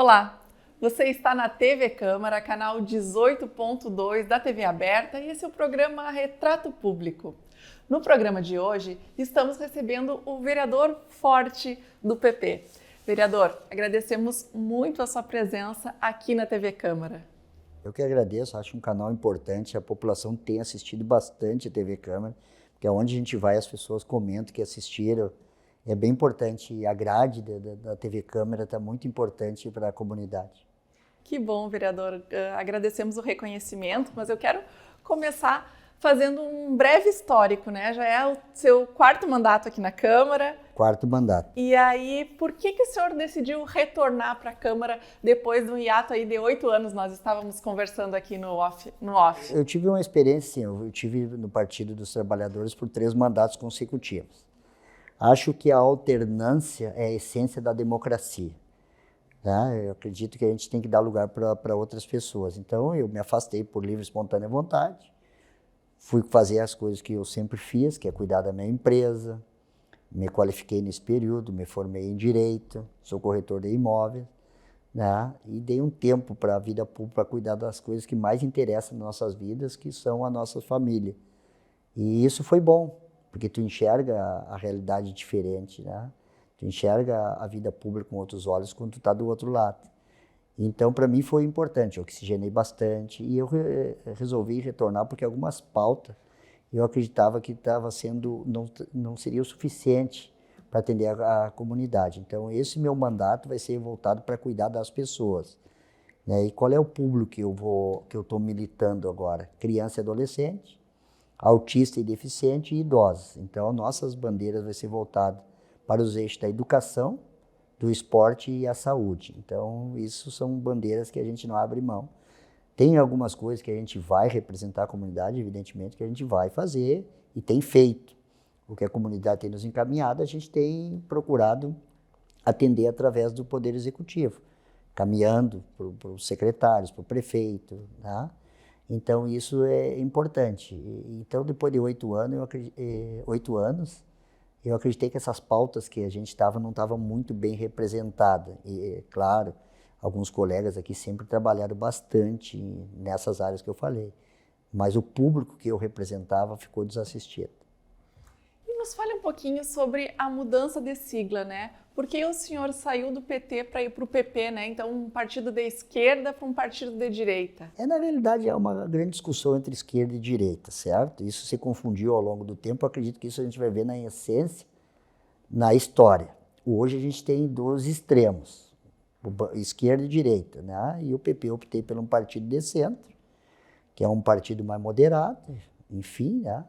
Olá, você está na TV Câmara, canal 18.2 da TV Aberta, e esse é o programa Retrato Público. No programa de hoje, estamos recebendo o vereador Forte do PP. Vereador, agradecemos muito a sua presença aqui na TV Câmara. Eu que agradeço, acho um canal importante, a população tem assistido bastante a TV Câmara, porque onde a gente vai as pessoas comentam que assistiram. É bem importante, e a grade da TV Câmara está muito importante para a comunidade. Que bom, vereador. Agradecemos o reconhecimento, mas eu quero começar fazendo um breve histórico, né? Já é o seu quarto mandato aqui na Câmara. Quarto mandato. E aí, por que o senhor decidiu retornar para a Câmara depois de um hiato aí de 8 anos? Nós estávamos conversando aqui no off. Eu tive uma experiência, eu tive no Partido dos Trabalhadores por 3 mandatos consecutivos. Acho que a alternância é a essência da democracia. Tá? Eu acredito que a gente tem que dar lugar para outras pessoas. Então, eu me afastei por livre e espontânea vontade. Fui fazer as coisas que eu sempre fiz, que é cuidar da minha empresa. Me qualifiquei nesse período, me formei em Direito, sou corretor de imóveis. Né? E dei um tempo para a vida pública, para cuidar das coisas que mais interessam nas nossas vidas, que são a nossa família. E isso foi bom, porque tu enxerga a realidade diferente, né? Tu enxerga a vida pública com outros olhos quando tu está do outro lado. Então, para mim foi importante, eu oxigenei bastante e eu resolvi retornar porque algumas pautas eu acreditava que estava sendo, não seria o suficiente para atender a comunidade. Então, esse meu mandato vai ser voltado para cuidar das pessoas. Né? E qual é o público que eu estou militando agora? Criança e adolescente, autista e deficiente e idosos. Então, nossas bandeiras vão ser voltadas para os eixos da educação, do esporte e a saúde. Então, isso são bandeiras que a gente não abre mão. Tem algumas coisas que a gente vai representar a comunidade, evidentemente, que a gente vai fazer e tem feito. O que a comunidade tem nos encaminhado, a gente tem procurado atender através do Poder Executivo, caminhando para os secretários, para o prefeito, né? Então, isso é importante. Então, depois de 8 anos, eu acreditei que essas pautas que a gente estava não estavam muito bem representadas. E, claro, alguns colegas aqui sempre trabalharam bastante nessas áreas que eu falei, mas o público que eu representava ficou desassistido. E nos fale um pouquinho sobre a mudança de sigla, né? Por que o senhor saiu do PT para ir para o PP, né? Então, um partido de esquerda para um partido de direita. Na realidade, é uma grande discussão entre esquerda e direita, certo? Isso se confundiu ao longo do tempo, eu acredito que isso a gente vai ver na essência, na história. Hoje a gente tem 2 extremos, esquerda e direita, né? E o PP eu optei por um partido de centro, que é um partido mais moderado, enfim, né?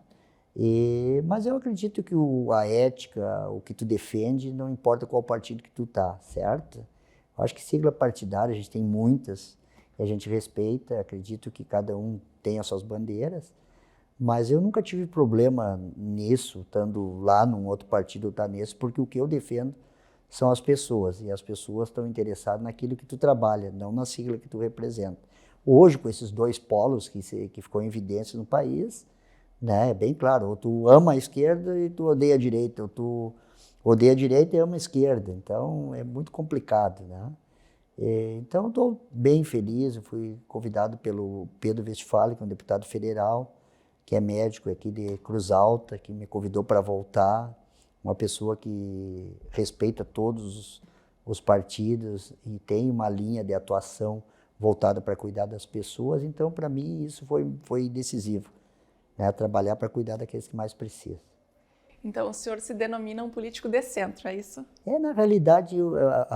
Mas eu acredito que a ética, o que tu defende, não importa qual partido que tu tá, certo? Eu acho que sigla partidária, a gente tem muitas, e a gente respeita, acredito que cada um tem as suas bandeiras, mas eu nunca tive problema nisso, estando lá num outro partido ou tá nesse, porque o que eu defendo são as pessoas, e as pessoas estão interessadas naquilo que tu trabalha, não na sigla que tu representa. Hoje, com esses 2 polos que ficou em evidência no país, né, é bem claro, ou tu ama a esquerda e tu odeia a direita, ou tu odeia a direita e ama a esquerda, então é muito complicado, né? Então estou bem feliz, eu fui convidado pelo Pedro Westphalen, que é um deputado federal, que é médico aqui de Cruz Alta, que me convidou para voltar, uma pessoa que respeita todos os partidos e tem uma linha de atuação voltada para cuidar das pessoas, então para mim isso foi decisivo. Né, trabalhar para cuidar daqueles que mais precisam. Então, o senhor se denomina um político de centro, é isso? Na realidade,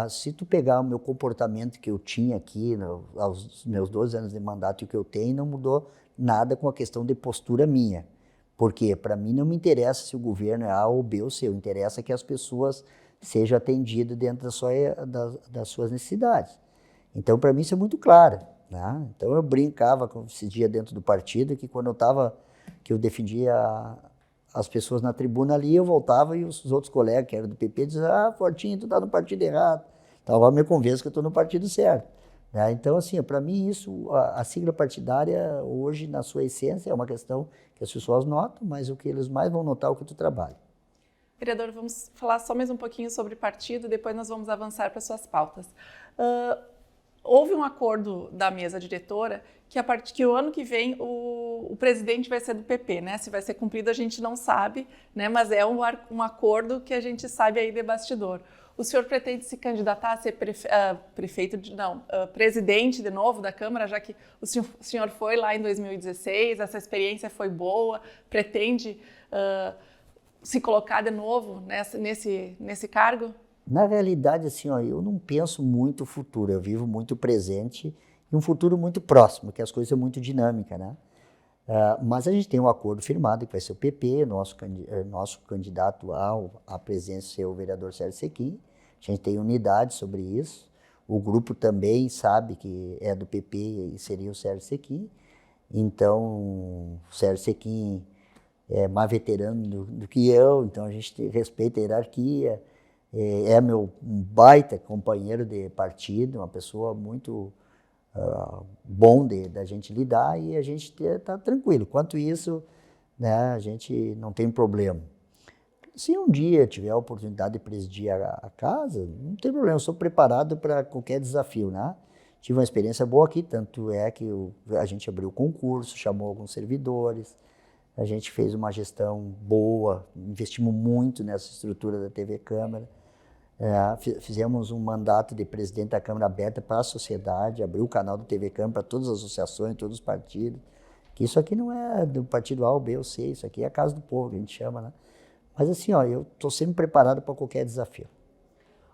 se tu pegar o meu comportamento que eu tinha aqui, aos meus 12 anos de mandato e o que eu tenho, não mudou nada com a questão de postura minha. Por quê? Para mim não me interessa se o governo é A ou B ou C, interessa que as pessoas sejam atendidas dentro das suas necessidades. Então, para mim isso é muito claro. Né? Então, eu brincava com esse dia dentro do partido, que quando eu defendia as pessoas na tribuna ali, eu voltava e os outros colegas que eram do PP diziam: Fortinho, tu tá no partido errado. Então agora me convenço que eu estou no partido certo. Né? Então, assim, para mim isso, a sigla partidária hoje, na sua essência, é uma questão que as pessoas notam, mas o que eles mais vão notar é o que tu trabalha. Vereador, vamos falar só mais um pouquinho sobre partido, depois nós vamos avançar para suas pautas. houve um acordo da mesa diretora que o ano que vem o presidente vai ser do PP, né? Se vai ser cumprido a gente não sabe, né? Mas é um acordo que a gente sabe aí de bastidor. O senhor pretende se candidatar a ser presidente de novo da Câmara, já que o senhor foi lá em 2016, essa experiência foi boa, pretende se colocar de novo nesse cargo? Na realidade, assim, ó, eu não penso muito o futuro, eu vivo muito o presente e um futuro muito próximo, que as coisas são muito dinâmicas, né? Mas a gente tem um acordo firmado, que vai ser o PP, nosso candidato à presidência ser o vereador Sérgio Sequim. A gente tem unidade sobre isso. O grupo também sabe que é do PP e seria o Sérgio Sequim. Então, o Sérgio Sequim é mais veterano do que eu, então a gente respeita a hierarquia. É meu baita companheiro de partido, uma pessoa muito bom da gente lidar e a gente está tranquilo. Quanto isso, né, a gente não tem problema. Se um dia tiver a oportunidade de presidir a casa, não tem problema, eu sou preparado para qualquer desafio, né? Tive uma experiência boa aqui, tanto é que a gente abriu o concurso, chamou alguns servidores, a gente fez uma gestão boa, investimos muito nessa estrutura da TV Câmara. Fizemos um mandato de presidente da Câmara aberta para a sociedade, abriu o canal do TV Câmara para todas as associações, todos os partidos, que isso aqui não é do partido A ou B ou C, isso aqui é a casa do povo, que a gente chama, né? Mas assim, ó, eu estou sempre preparado para qualquer desafio.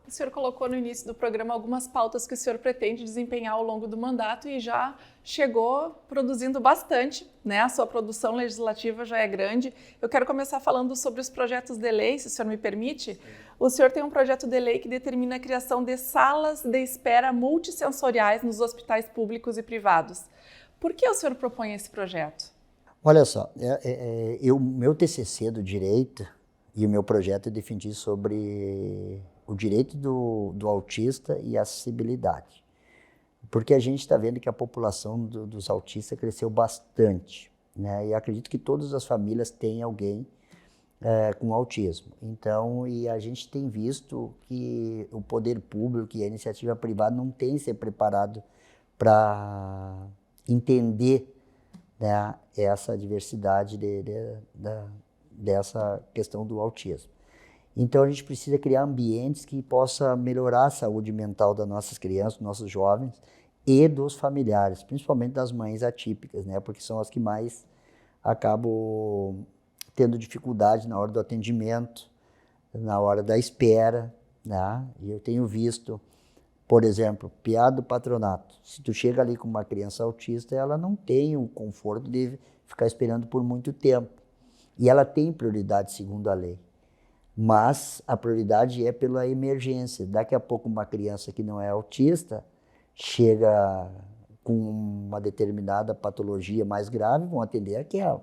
O senhor colocou no início do programa algumas pautas que o senhor pretende desempenhar ao longo do mandato e já chegou produzindo bastante, né? A sua produção legislativa já é grande. Eu quero começar falando sobre os projetos de lei, se o senhor me permite. Sim. O senhor tem um projeto de lei que determina a criação de salas de espera multissensoriais nos hospitais públicos e privados. Por que o senhor propõe esse projeto? Olha só, meu TCC do Direito e o meu projeto eu defendi sobre o direito do autista e a acessibilidade. Porque a gente está vendo que a população dos autistas cresceu bastante, né? E acredito que todas as famílias têm alguém com autismo. Então, e a gente tem visto que o poder público e a iniciativa privada não tem se preparado para entender, né, essa diversidade dessa questão do autismo. Então, a gente precisa criar ambientes que possam melhorar a saúde mental das nossas crianças, dos nossos jovens e dos familiares, principalmente das mães atípicas, né? Porque são as que mais acabam tendo dificuldade na hora do atendimento, na hora da espera, né? E eu tenho visto, por exemplo, piada do patronato. Se tu chega ali com uma criança autista, ela não tem o conforto de ficar esperando por muito tempo. E ela tem prioridade segundo a lei. Mas a prioridade é pela emergência. Daqui a pouco uma criança que não é autista chega com uma determinada patologia mais grave, vão atender aquela,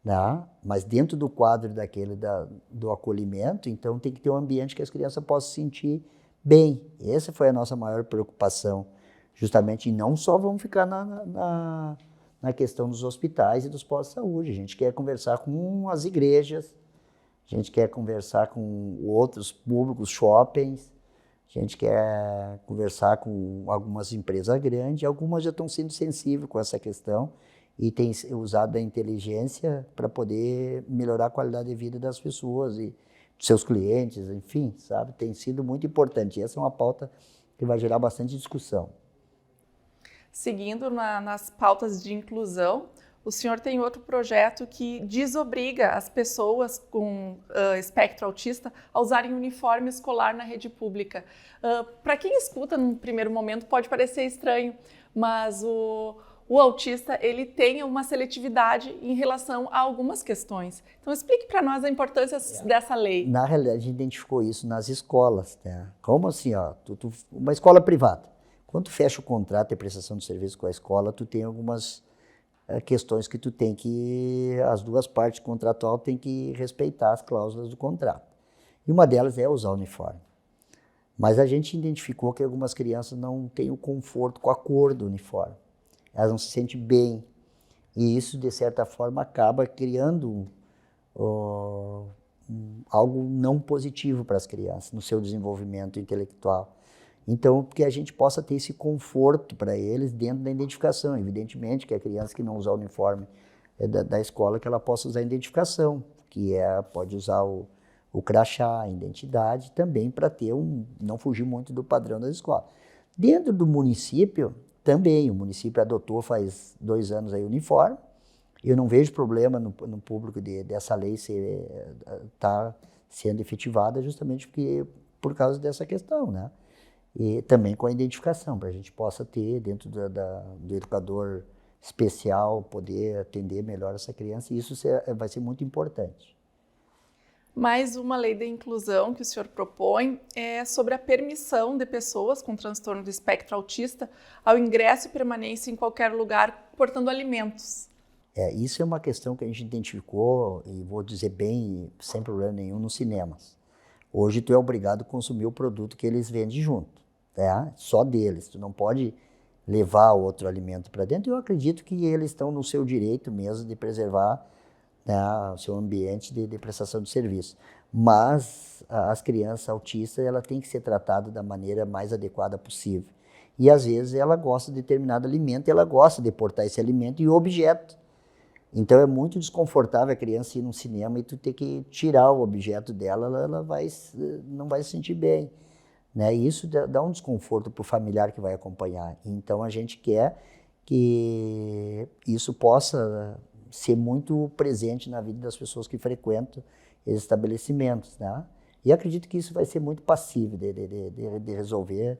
né? Mas dentro do quadro do acolhimento, então tem que ter um ambiente que as crianças possam se sentir bem. Essa foi a nossa maior preocupação, justamente, e não só vamos ficar na questão dos hospitais e dos postos de saúde. A gente quer conversar com as igrejas, a gente quer conversar com outros públicos, shoppings, a gente quer conversar com algumas empresas grandes, algumas já estão sendo sensíveis com essa questão e têm usado a inteligência para poder melhorar a qualidade de vida das pessoas e dos seus clientes, enfim, sabe? Tem sido muito importante. E essa é uma pauta que vai gerar bastante discussão. Seguindo nas pautas de inclusão, o senhor tem outro projeto que desobriga as pessoas com espectro autista a usarem uniforme escolar na rede pública. Para quem escuta, num primeiro momento, pode parecer estranho, mas o autista ele tem uma seletividade em relação a algumas questões. Então, explique para nós a importância dessa lei. Na realidade, a gente identificou isso nas escolas, né? Como assim, ó, uma escola privada. Quando tu fecha o contrato de prestação de serviço com a escola, tu tem algumas questões que tu tem que, as duas partes contratual têm que respeitar as cláusulas do contrato. E uma delas é usar o uniforme. Mas a gente identificou que algumas crianças não têm o conforto com a cor do uniforme. Elas não se sentem bem. E isso, de certa forma, acaba criando algo não positivo para as crianças, no seu desenvolvimento intelectual. Então, que a gente possa ter esse conforto para eles dentro da identificação. Evidentemente que a criança que não usar o uniforme da escola, que ela possa usar a identificação, que pode usar o crachá, a identidade, também para ter não fugir muito do padrão da escola. Dentro do município, também, o município adotou faz 2 anos aí o uniforme. Eu não vejo problema no público dessa lei estar sendo efetivada justamente por causa dessa questão, né? E também com a identificação, para a gente possa ter dentro do educador especial, poder atender melhor essa criança, e isso vai ser muito importante. Mais uma lei da inclusão que o senhor propõe é sobre a permissão de pessoas com transtorno do espectro autista ao ingresso e permanência em qualquer lugar portando alimentos. Isso é uma questão que a gente identificou, e vou dizer bem, sem problema nenhum, nos cinemas. Hoje tu é obrigado a consumir o produto que eles vendem junto, tá? Só deles, tu não pode levar outro alimento para dentro. Eu acredito que eles estão no seu direito mesmo de preservar, né, o seu ambiente de prestação de serviço. Mas as crianças autistas, ela tem que ser tratada da maneira mais adequada possível. E às vezes ela gosta de determinado alimento, ela gosta de portar esse alimento e o objeto. Então é muito desconfortável a criança ir no cinema e tu ter que tirar o objeto dela, ela não vai se sentir bem, né? E isso dá um desconforto para o familiar que vai acompanhar. Então a gente quer que isso possa ser muito presente na vida das pessoas que frequentam esses estabelecimentos, né? E acredito que isso vai ser muito passível de resolver,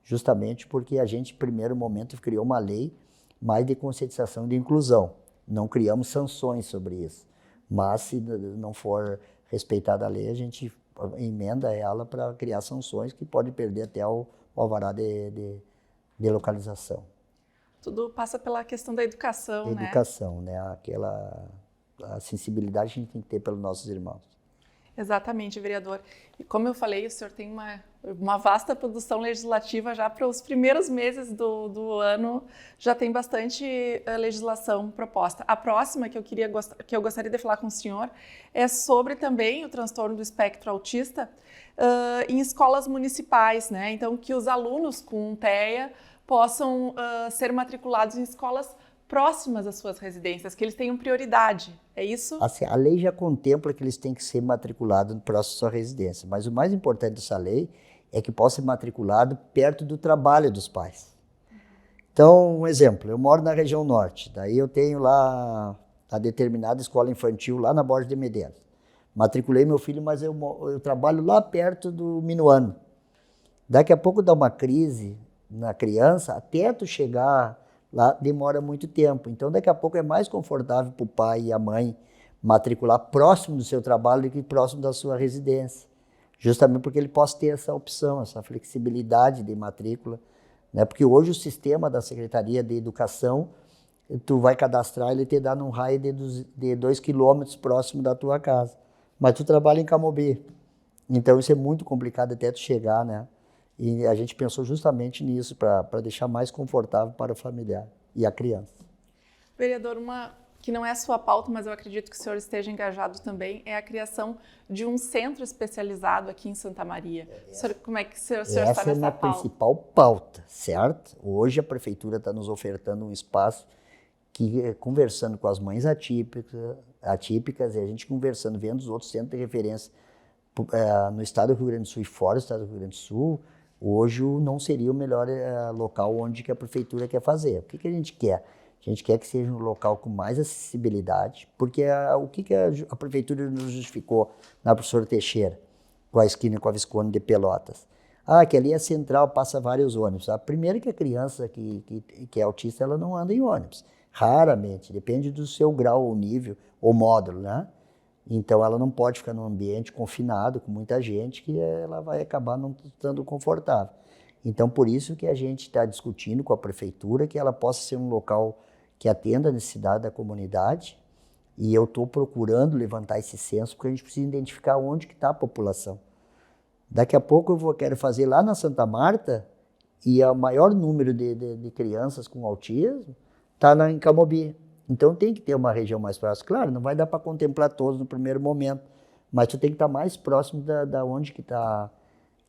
justamente porque a gente, em primeiro momento, criou uma lei mais de conscientização e de inclusão. Não criamos sanções sobre isso, mas se não for respeitada a lei, a gente emenda ela para criar sanções que pode perder até o alvará de localização. Tudo passa pela questão da educação, né? Educação, né? A sensibilidade que a gente tem que ter pelos nossos irmãos. Exatamente, vereador. E como eu falei, o senhor tem uma vasta produção legislativa já para os primeiros meses do ano, já tem bastante legislação proposta. A próxima que eu gostaria de falar com o senhor é sobre também o transtorno do espectro autista em escolas municipais, né? Então, que os alunos com TEA possam ser matriculados em escolas próximas às suas residências, que eles tenham prioridade, é isso? Assim, a lei já contempla que eles têm que ser matriculados próximo à sua residência, mas o mais importante dessa lei é que possa ser matriculado perto do trabalho dos pais. Então, um exemplo, eu moro na região norte, daí eu tenho lá a determinada escola infantil lá na Borges de Medeiros. Matriculei meu filho, mas eu trabalho lá perto do Minuano. Daqui a pouco dá uma crise na criança, até tu chegar lá demora muito tempo. Então, daqui a pouco é mais confortável para o pai e a mãe matricular próximo do seu trabalho do que próximo da sua residência. Justamente porque ele possa ter essa opção, essa flexibilidade de matrícula, né? Porque hoje o sistema da Secretaria de Educação, tu vai cadastrar, ele te dá num raio de 2 quilômetros próximo da tua casa. Mas tu trabalha em Camobi. Então, isso é muito complicado até tu chegar, né? E a gente pensou justamente nisso, para deixar mais confortável para o familiar e a criança. Vereador, uma que não é a sua pauta, mas eu acredito que o senhor esteja engajado também, é a criação de um centro especializado aqui em Santa Maria. Como é que o senhor está nessa pauta? Essa é a principal pauta, certo? Hoje a Prefeitura está nos ofertando um espaço que, conversando com as mães atípicas, e a gente conversando, vendo os outros centros de referência no estado do Rio Grande do Sul e fora do estado do Rio Grande do Sul, hoje não seria o melhor local onde que a Prefeitura quer fazer. O que a gente quer? A gente quer que seja um local com mais acessibilidade, porque o que a Prefeitura nos justificou na Professora Teixeira, com a esquina com a Visconde de Pelotas? Que ali é central, passa vários ônibus. A primeira que a criança que é autista, ela não anda em ônibus. Raramente, depende do seu grau ou nível ou módulo, né? Então, ela não pode ficar num ambiente confinado com muita gente, que ela vai acabar não estando confortável. Então, por isso que a gente está discutindo com a Prefeitura que ela possa ser um local que atenda a necessidade da comunidade, e eu estou procurando levantar esse censo, porque a gente precisa identificar onde que está a população. Daqui a pouco eu quero fazer lá na Santa Marta, e o maior número de crianças com autismo está em Camobi. Então tem que ter uma região mais próxima. Claro, não vai dar para contemplar todos no primeiro momento, mas tu tem que estar mais próximo da onde que está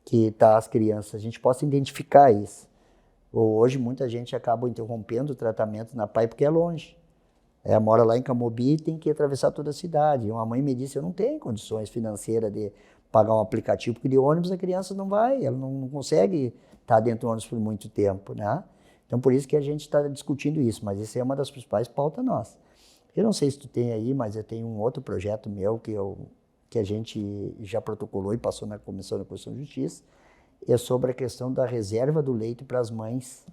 que está as crianças, a gente possa identificar isso. Hoje muita gente acaba interrompendo o tratamento na PAI porque é longe. Mora lá em Camobi e tem que atravessar toda a cidade. Uma mãe me disse, eu não tenho condições financeiras de pagar um aplicativo, porque de ônibus a criança não vai, ela não consegue estar dentro do ônibus por muito tempo, né? Então por isso que a gente está discutindo isso, mas isso é uma das principais pautas nossas. Eu não sei se tu tem aí, mas eu tenho um outro projeto meu que a gente já protocolou e passou na Comissão da Constituição e Justiça, é sobre a questão da reserva do leito para as mães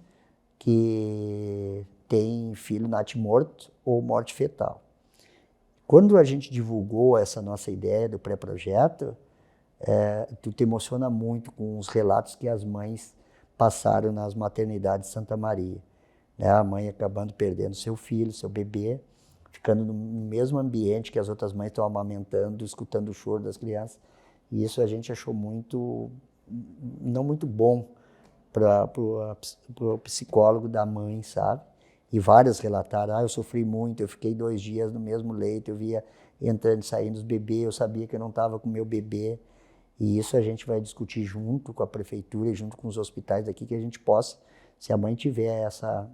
que têm filho natimorto ou morte fetal. Quando a gente divulgou essa nossa ideia do pré-projeto, tu te emociona muito com os relatos que as mães passaram nas maternidades de Santa Maria. Né? A mãe acabando perdendo seu filho, seu bebê, ficando no mesmo ambiente que as outras mães estão amamentando, escutando o choro das crianças. E isso a gente achou não muito bom para o psicólogo da mãe, sabe? E várias relataram, eu sofri muito, eu fiquei 2 dias no mesmo leito, eu via entrando e saindo os bebês, eu sabia que eu não estava com o meu bebê. E isso a gente vai discutir junto com a prefeitura e junto com os hospitais daqui, que a gente possa, se a mãe tiver essa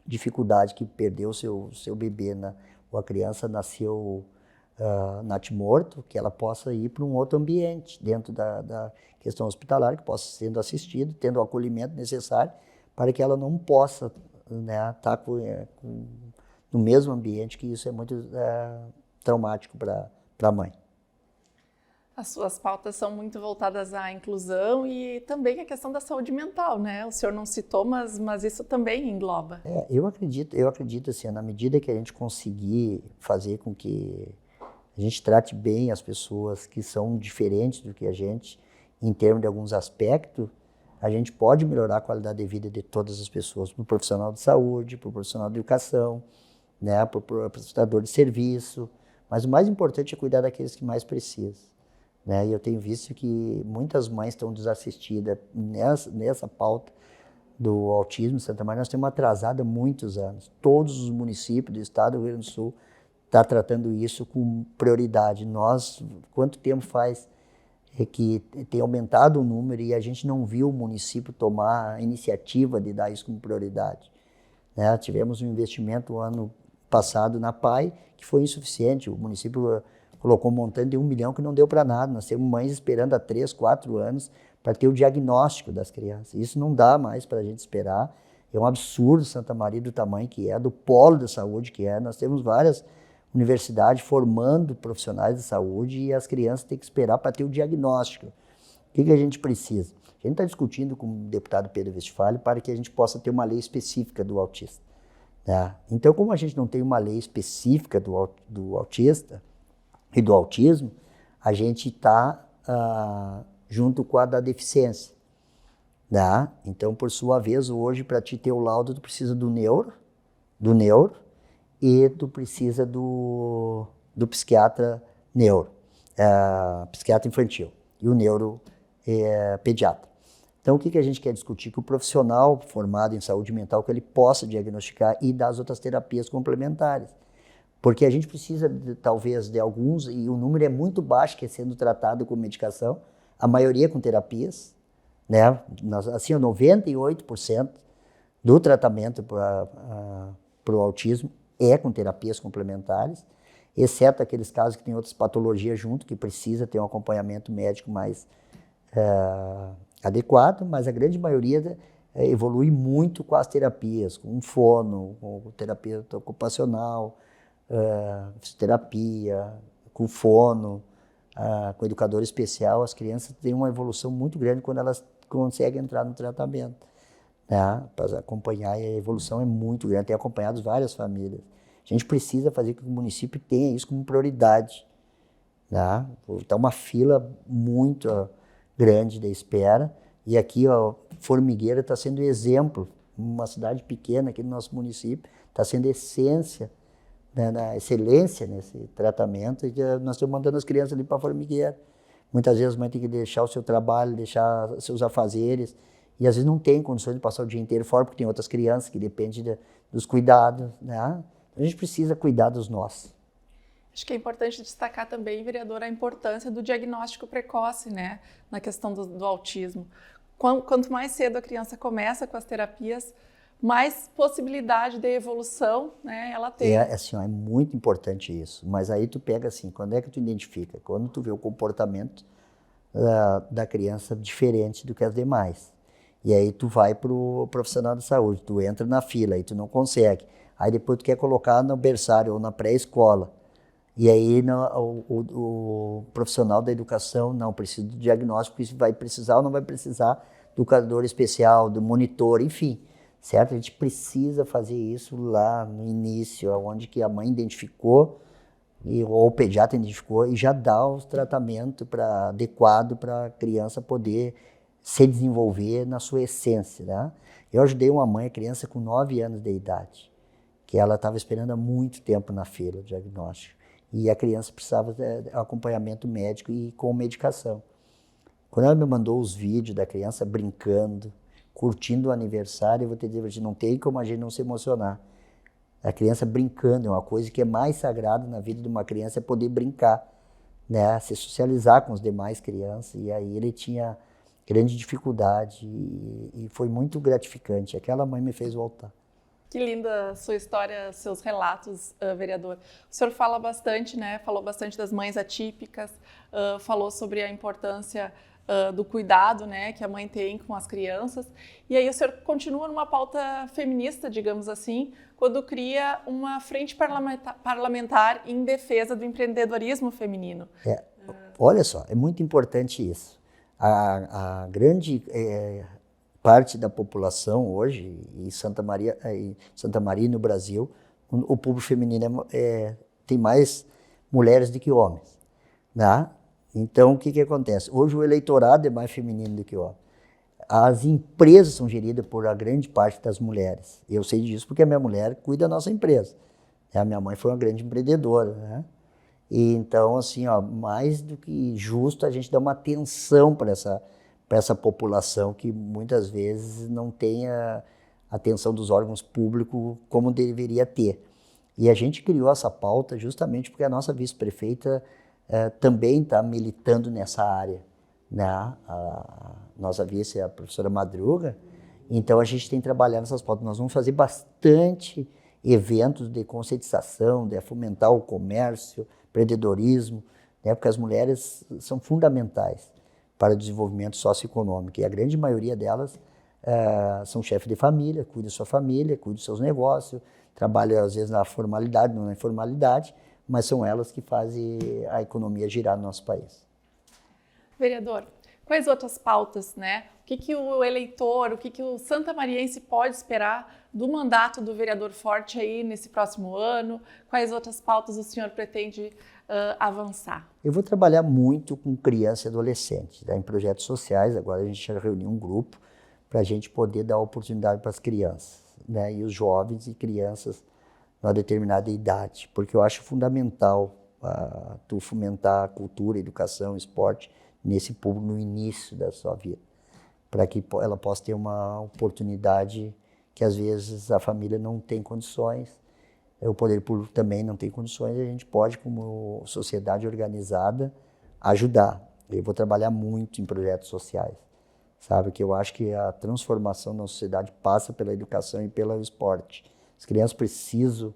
dificuldade que perdeu o seu bebê, né, ou a criança nasceu natimorto, que ela possa ir para um outro ambiente dentro da questão hospitalar, que possa sendo assistido, tendo o acolhimento necessário para que ela não possa, né, estar no mesmo ambiente, que isso é muito traumático para a mãe. As suas pautas são muito voltadas à inclusão e também à questão da saúde mental, né? O senhor não citou, mas isso também engloba. Eu acredito assim, na medida que a gente conseguir fazer com que a gente trate bem as pessoas que são diferentes do que a gente, em termos de alguns aspectos, a gente pode melhorar a qualidade de vida de todas as pessoas, para o profissional de saúde, para o profissional de educação, né, para o prestador de serviço, mas o mais importante é cuidar daqueles que mais precisam. Né? E eu tenho visto que muitas mães estão desassistidas nessa pauta do autismo em Santa Maria. Nós temos atrasado há muitos anos. Todos os municípios do estado do Rio Grande do Sul estão tratando isso com prioridade. Quanto tempo faz que tem aumentado o número e a gente não viu o município tomar a iniciativa de dar isso como prioridade. Né? Tivemos um investimento ano passado na PAI que foi insuficiente. O município colocou um montante de 1 milhão que não deu para nada. Nós temos mães esperando há 3, 4 anos para ter o diagnóstico das crianças. Isso não dá mais para a gente esperar. É um absurdo Santa Maria do tamanho que é, do polo da saúde que é. Nós temos várias universidades formando profissionais de saúde e as crianças têm que esperar para ter o diagnóstico. O que a gente precisa? A gente está discutindo com o deputado Pedro Westphalen para que a gente possa ter uma lei específica do autista. Né? Então, como a gente não tem uma lei específica do autista, e do autismo, a gente está junto com a da deficiência. Né? Então, por sua vez, hoje, para te ter o laudo, tu precisa do neuro, e tu precisa do psiquiatra neuro, psiquiatra infantil, e o neuro pediatra. Então, o que a gente quer discutir? Que o profissional formado em saúde mental, que ele possa diagnosticar e dar as outras terapias complementares. Porque a gente precisa, talvez, de alguns, e o número é muito baixo que é sendo tratado com medicação, a maioria com terapias, né? Assim, 98% do tratamento para o autismo é com terapias complementares, exceto aqueles casos que tem outras patologias junto, que precisa ter um acompanhamento médico mais adequado, mas a grande maioria evolui muito com as terapias, com fono, com terapia ocupacional, fisioterapia, com fono, com educador especial. As crianças têm uma evolução muito grande quando elas conseguem entrar no tratamento, né? Para acompanhar, e a evolução é muito grande. Tem acompanhado várias famílias. A gente precisa fazer com que o município tenha isso como prioridade. Né? Está uma fila muito grande de espera, e aqui Formigueira está sendo exemplo, uma cidade pequena aqui no nosso município, está sendo essência, na excelência nesse tratamento, e que nós estamos mandando as crianças ali para Formigueira. Muitas vezes a mãe tem que deixar o seu trabalho, deixar seus afazeres, e às vezes não tem condições de passar o dia inteiro fora, porque tem outras crianças que dependem dos cuidados. Né? A gente precisa cuidar dos nossos. Acho que é importante destacar também, vereador, a importância do diagnóstico precoce, né, na questão do autismo. Quanto mais cedo a criança começa com as terapias, mais possibilidade de evolução, né, ela tem. Assim, é muito importante isso. Mas aí tu pega assim, quando é que tu identifica? Quando tu vê o comportamento da criança diferente do que as demais. E aí tu vai pro profissional de saúde, tu entra na fila, aí tu não consegue. Aí depois tu quer colocar no berçário ou na pré-escola. E aí o profissional da educação não precisa do diagnóstico, isso vai precisar ou não vai precisar do educador especial, do monitor, enfim. Certo? A gente precisa fazer isso lá no início, onde que a mãe identificou, ou o pediatra identificou, e já dá o tratamento adequado para a criança poder se desenvolver na sua essência. Né? Eu ajudei uma mãe, a criança com 9 anos de idade, que ela estava esperando há muito tempo na fila do diagnóstico, e a criança precisava de acompanhamento médico e com medicação. Quando ela me mandou os vídeos da criança brincando, curtindo o aniversário, eu vou te dizer, não tem como a gente não se emocionar. A criança brincando é uma coisa que é mais sagrada na vida de uma criança, é poder brincar, né? Se socializar com as demais crianças. E aí ele tinha grande dificuldade e foi muito gratificante. Aquela mãe me fez voltar. Que linda a sua história, seus relatos, vereador. O senhor fala bastante, né? Falou bastante das mães atípicas, falou sobre a importância do cuidado, né, que a mãe tem com as crianças. E aí o senhor continua numa pauta feminista, digamos assim, quando cria uma frente parlamentar em defesa do empreendedorismo feminino. Olha só, é muito importante isso. A grande parte da população hoje, em Santa Maria e no Brasil, o público feminino tem mais mulheres do que homens, né? Então, o que acontece? Hoje o eleitorado é mais feminino do que homem. As empresas são geridas por a grande parte das mulheres. Eu sei disso porque a minha mulher cuida da nossa empresa. A minha mãe foi uma grande empreendedora, né? E então, assim, mais do que justo a gente dar uma atenção para essa população que muitas vezes não tem a atenção dos órgãos públicos como deveria ter. E a gente criou essa pauta justamente porque a nossa vice-prefeita também está militando nessa área, né? A nossa vice é a professora Madruga, então a gente tem trabalhado nessas pautas. Nós vamos fazer bastante eventos de conscientização, de fomentar o comércio, empreendedorismo, né? Porque as mulheres são fundamentais para o desenvolvimento socioeconômico, e a grande maioria delas são chefes de família, cuidam da sua família, cuidam dos seus negócios, trabalham às vezes na formalidade, não na informalidade, mas são elas que fazem a economia girar no nosso país. Vereador, quais outras pautas, né? O que o eleitor, o que o santamariense pode esperar do mandato do vereador Forte aí nesse próximo ano? Quais outras pautas o senhor pretende avançar? Eu vou trabalhar muito com criança e adolescente, tá? Em projetos sociais. Agora a gente já reuniu um grupo para a gente poder dar oportunidade para as crianças, né? E os jovens e crianças numa determinada idade, porque eu acho fundamental tu fomentar a cultura, a educação, o esporte nesse público no início da sua vida, para que ela possa ter uma oportunidade que às vezes a família não tem condições, o poder público também não tem condições, e a gente pode, como sociedade organizada, ajudar. Eu vou trabalhar muito em projetos sociais, sabe? Que eu acho que a transformação da sociedade passa pela educação e pelo esporte. As crianças precisam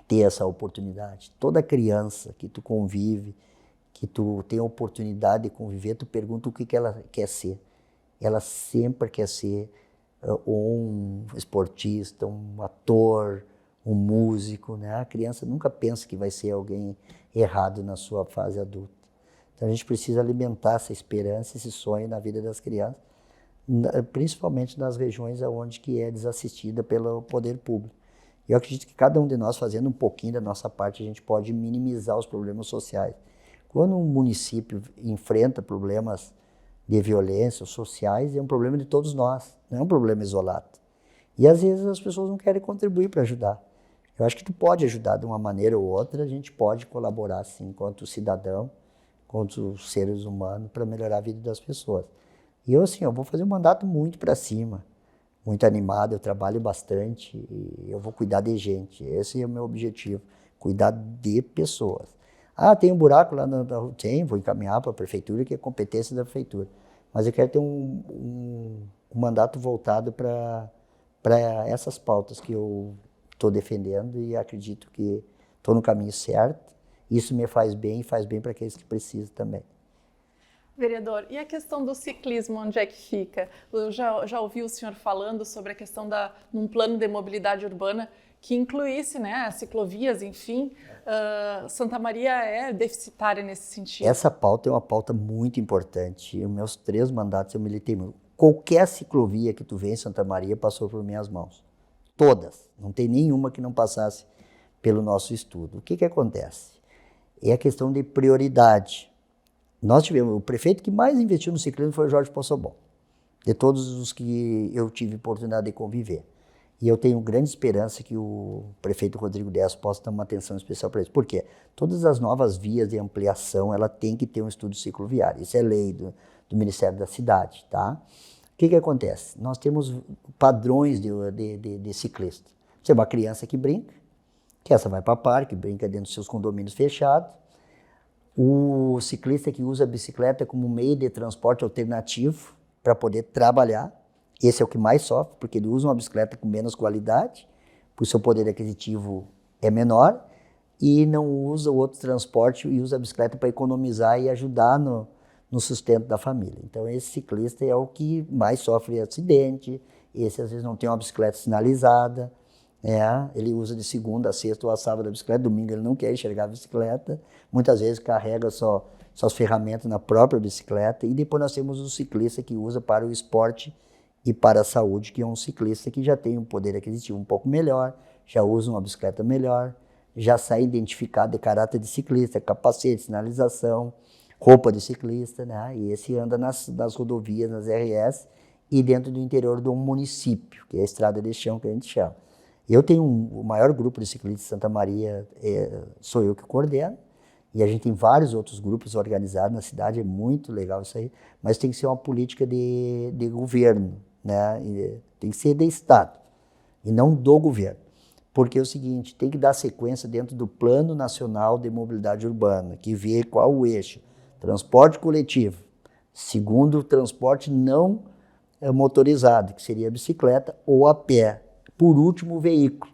ter essa oportunidade. Toda criança que tu convive, que tu tem a oportunidade de conviver, tu pergunta o que ela quer ser. Ela sempre quer ser um esportista, um ator, um músico, né? A criança nunca pensa que vai ser alguém errado na sua fase adulta. Então a gente precisa alimentar essa esperança, esse sonho na vida das crianças, principalmente nas regiões onde que é desassistida pelo poder público. Eu acredito que cada um de nós, fazendo um pouquinho da nossa parte, a gente pode minimizar os problemas sociais. Quando um município enfrenta problemas de violência sociais, é um problema de todos nós, não é um problema isolado. E às vezes as pessoas não querem contribuir para ajudar. Eu acho que tu pode ajudar de uma maneira ou outra, a gente pode colaborar sim, enquanto cidadão, enquanto seres humanos, para melhorar a vida das pessoas. E eu, assim, eu vou fazer um mandato muito para cima, muito animado, eu trabalho bastante e eu vou cuidar de gente. Esse é o meu objetivo, cuidar de pessoas. Ah, tem um buraco lá na rua? Tem, vou encaminhar para a prefeitura, que é competência da prefeitura. Mas eu quero ter um mandato voltado para essas pautas que eu estou defendendo e acredito que estou no caminho certo. Isso me faz bem e faz bem para aqueles que precisam também. Vereador, e a questão do ciclismo, onde é que fica? Eu já ouvi o senhor falando sobre a questão num plano de mobilidade urbana que incluísse, né, ciclovias, enfim. Santa Maria é deficitária nesse sentido. Essa pauta é uma pauta muito importante. Os meus 3 mandatos eu militei muito. Qualquer ciclovia que tu vê em Santa Maria passou por minhas mãos. Todas. Não tem nenhuma que não passasse pelo nosso estudo. O que acontece? É a questão de prioridade. Nós tivemos, o prefeito que mais investiu no ciclismo foi o Jorge Possobon, de todos os que eu tive oportunidade de conviver. E eu tenho grande esperança que o prefeito Rodrigo Décio possa dar uma atenção especial para isso. Por quê? Todas as novas vias de ampliação, ela tem que ter um estudo cicloviário. Isso é lei do Ministério da Cidade, tá? O que acontece? Nós temos padrões de ciclista. Você é uma criança que brinca, que essa vai para parque, brinca dentro dos seus condomínios fechados. O ciclista que usa a bicicleta como meio de transporte alternativo para poder trabalhar, esse é o que mais sofre, porque ele usa uma bicicleta com menos qualidade, o seu poder aquisitivo é menor, e não usa o outro transporte e usa a bicicleta para economizar e ajudar no sustento da família. Então esse ciclista é o que mais sofre acidente, esse às vezes não tem uma bicicleta sinalizada, ele usa de segunda a sexta ou a sábado a bicicleta, domingo ele não quer enxergar a bicicleta, muitas vezes carrega suas ferramentas na própria bicicleta, e depois nós temos o ciclista que usa para o esporte e para a saúde, que é um ciclista que já tem um poder aquisitivo um pouco melhor, já usa uma bicicleta melhor, já sai identificado de caráter de ciclista, capacete, sinalização, roupa de ciclista, né? E esse anda nas rodovias, nas RS e dentro do interior de um município, que é a estrada de chão que a gente chama. Eu tenho o maior grupo de ciclistas de Santa Maria, sou eu que coordeno, e a gente tem vários outros grupos organizados na cidade, é muito legal isso aí, mas tem que ser uma política de governo, né? Tem que ser de Estado, e não do governo. Porque é o seguinte, tem que dar sequência dentro do Plano Nacional de Mobilidade Urbana, que vê qual o eixo. Transporte coletivo. Segundo, transporte não motorizado, que seria a bicicleta ou a pé. Por último, o veículo.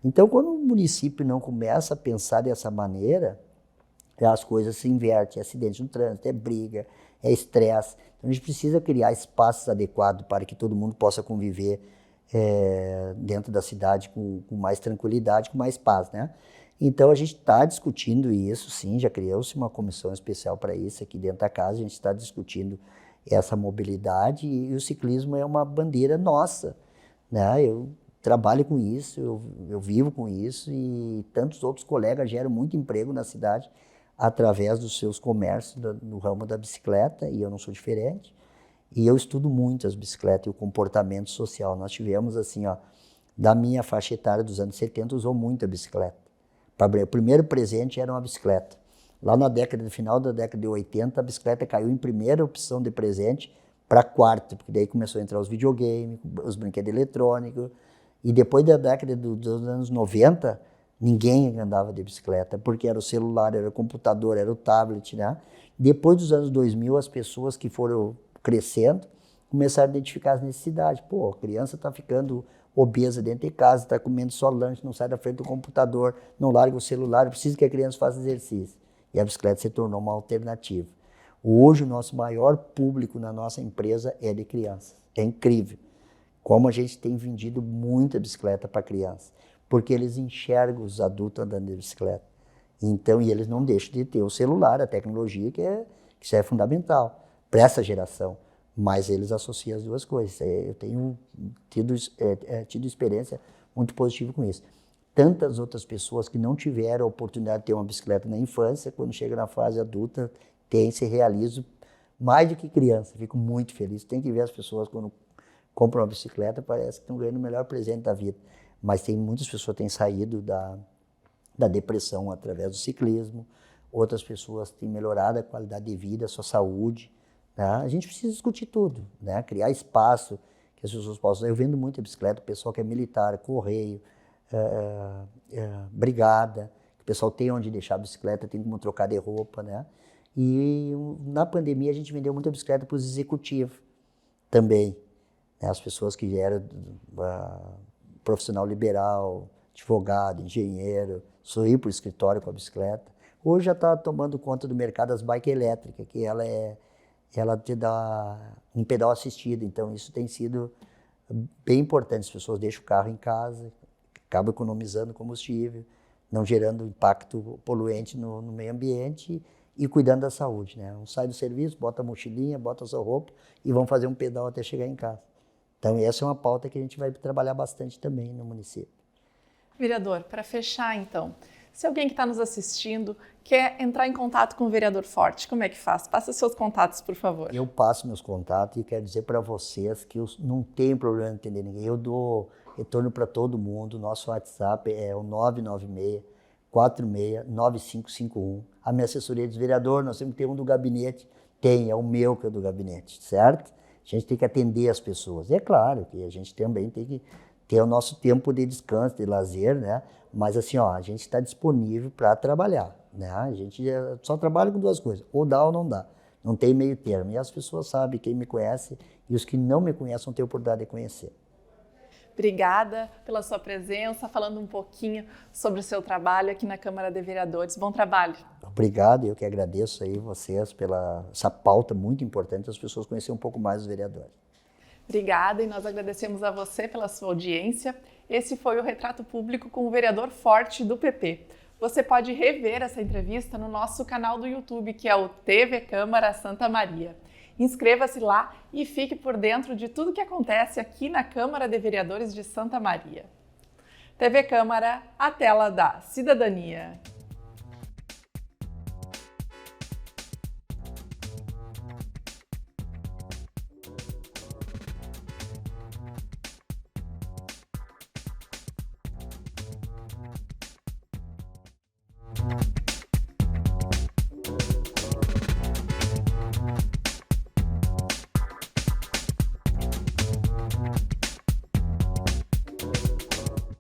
Então, quando o município não começa a pensar dessa maneira, as coisas se invertem, é acidente no trânsito, é briga, é estresse. Então, a gente precisa criar espaços adequados para que todo mundo possa conviver dentro da cidade com mais tranquilidade, com mais paz, né? Então, a gente está discutindo isso, sim, já criou-se uma comissão especial para isso aqui dentro da casa, a gente está discutindo essa mobilidade e o ciclismo é uma bandeira nossa, né? Eu trabalho com isso, eu vivo com isso e tantos outros colegas geram muito emprego na cidade através dos seus comércios no ramo da bicicleta, e eu não sou diferente. E eu estudo muito as bicicletas e o comportamento social. Nós tivemos, assim, da minha faixa etária dos anos 70, usou muito a bicicleta. O primeiro presente era uma bicicleta. Lá no final da década de 80, a bicicleta caiu em primeira opção de presente para quarta, porque daí começou a entrar os videogames, os brinquedos eletrônicos. E depois da década dos anos 90, ninguém andava de bicicleta, porque era o celular, era o computador, era o tablet, né? Depois dos anos 2000, as pessoas que foram crescendo começaram a identificar as necessidades. Pô, a criança está ficando obesa dentro de casa, está comendo só lanche, não sai da frente do computador, não larga o celular, precisa que a criança faça exercício. E a bicicleta se tornou uma alternativa. Hoje, o nosso maior público na nossa empresa é de crianças. É incrível como a gente tem vendido muita bicicleta para crianças, porque eles enxergam os adultos andando de bicicleta. Então, e eles não deixam de ter o celular, a tecnologia, que isso é fundamental para essa geração. Mas eles associam as duas coisas. Eu tenho tido experiência muito positiva com isso. Tantas outras pessoas que não tiveram a oportunidade de ter uma bicicleta na infância, quando chega na fase adulta, se realizam mais do que criança. Fico muito feliz. Tem que ver as pessoas quando compram uma bicicleta, parece que estão ganhando o melhor presente da vida. Mas tem muitas pessoas que têm saído da depressão através do ciclismo, outras pessoas têm melhorado a qualidade de vida, a sua saúde. Né? A gente precisa discutir tudo, né? Criar espaço que as pessoas possam... Eu vendo muita bicicleta, o pessoal que é militar, correio, brigada, pessoal tem onde deixar a bicicleta, tem como trocar de roupa, né? E na pandemia a gente vendeu muita bicicleta para os executivos também, né? As pessoas que eram profissional liberal, advogado, engenheiro, só ir para o escritório com a bicicleta. Hoje já está tomando conta do mercado das bikes elétricas, que ela te dá um pedal assistido, então isso tem sido bem importante. As pessoas deixam o carro em casa, acabam economizando combustível, não gerando impacto poluente no meio ambiente e cuidando da saúde, né? Um sai do serviço, bota a mochilinha, bota a sua roupa e vão fazer um pedal até chegar em casa. Então essa é uma pauta que a gente vai trabalhar bastante também no município. Vereador, para fechar então, se alguém que está nos assistindo quer entrar em contato com o vereador Forte, como é que faz? Passa seus contatos, por favor. Eu passo meus contatos e quero dizer para vocês que eu não tenho problema em atender ninguém. Eu dou retorno para todo mundo. Nosso WhatsApp é o 996-469551. A minha assessoria diz, vereador, nós temos que ter um do gabinete. É o meu que é do gabinete, certo? A gente tem que atender as pessoas. E é claro que a gente também tem que ter o nosso tempo de descanso, de lazer, né? Mas assim, ó, a gente está disponível para trabalhar, né? A gente só trabalha com duas coisas, ou dá ou não dá. Não tem meio termo. E as pessoas sabem, quem me conhece e os que não me conhecem vão ter a oportunidade de conhecer. Obrigada pela sua presença, falando um pouquinho sobre o seu trabalho aqui na Câmara de Vereadores. Bom trabalho. Obrigado, eu que agradeço aí vocês pela essa pauta muito importante, as pessoas conhecerem um pouco mais os vereadores. Obrigada, e nós agradecemos a você pela sua audiência. Esse foi o Retrato Público com o vereador Forte do PP. Você pode rever essa entrevista no nosso canal do YouTube, que é o TV Câmara Santa Maria. Inscreva-se lá e fique por dentro de tudo que acontece aqui na Câmara de Vereadores de Santa Maria. TV Câmara, a tela da cidadania.